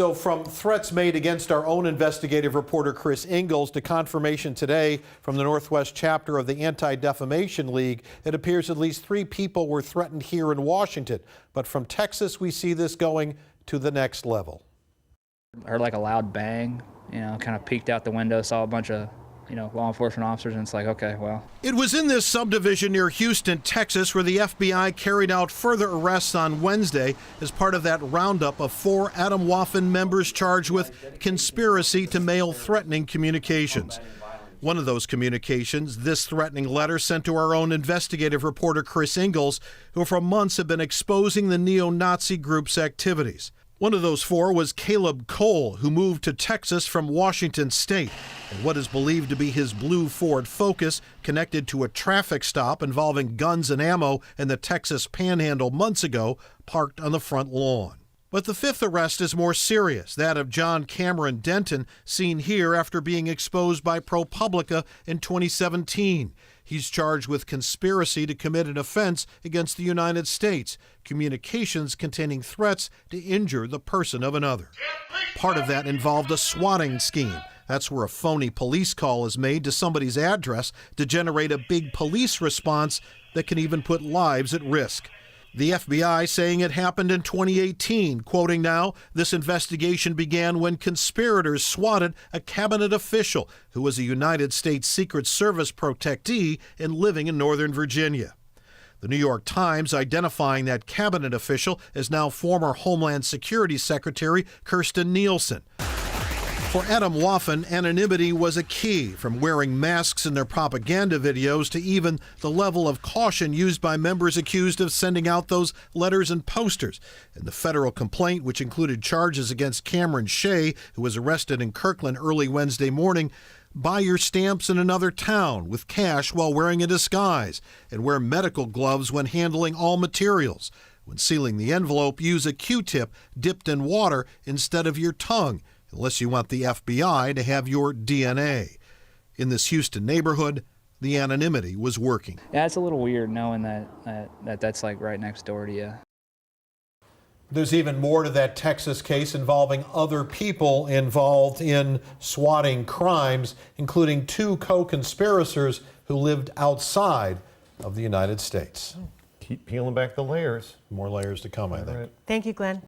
So from threats made against our own investigative reporter Chris Ingalls to confirmation today from the Northwest chapter of the Anti-Defamation League, it appears at least 3 people were threatened here in Washington. But from Texas, we see this going to the next level. I heard like a loud bang, kind of peeked out the window, saw a bunch of law enforcement officers, and it's like, okay, well. It was in this subdivision near Houston, Texas, where the FBI carried out further arrests on Wednesday as part of that roundup of 4 Atomwaffen members charged with conspiracy to mail threatening communications. One of those communications, this threatening letter sent to our own investigative reporter Chris Ingalls, who for months had been exposing the neo-Nazi group's activities. One of those 4 was Caleb Cole, who moved to Texas from Washington State, and what is believed to be his blue Ford Focus connected to a traffic stop involving guns and ammo in the Texas Panhandle months ago, parked on the front lawn. But the 5th arrest is more serious, that of John Cameron Denton, seen here after being exposed by ProPublica in 2017. He's charged with conspiracy to commit an offense against the United States, communications containing threats to injure the person of another. Part of that involved a swatting scheme. That's where a phony police call is made to somebody's address to generate a big police response that can even put lives at risk. The FBI saying it happened in 2018, quoting now, this investigation began when conspirators swatted a cabinet official who was a United States Secret Service protectee and living in Northern Virginia. The New York Times identifying that cabinet official as now former Homeland Security Secretary Kirstjen Nielsen. For Atomwaffen, anonymity was a key, from wearing masks in their propaganda videos to even the level of caution used by members accused of sending out those letters and posters. And the federal complaint, which included charges against Cameron Shea, who was arrested in Kirkland early Wednesday morning, buy your stamps in another town with cash while wearing a disguise, and wear medical gloves when handling all materials. When sealing the envelope, use a Q-tip dipped in water instead of your tongue, unless you want the FBI to have your DNA. In this Houston neighborhood, the anonymity was working. Yeah, it's a little weird knowing that's like right next door to you. There's even more to that Texas case involving other people involved in swatting crimes, including 2 co-conspirators who lived outside of the United States. Keep peeling back the layers. More layers to come, I think. Right. Thank you, Glenn.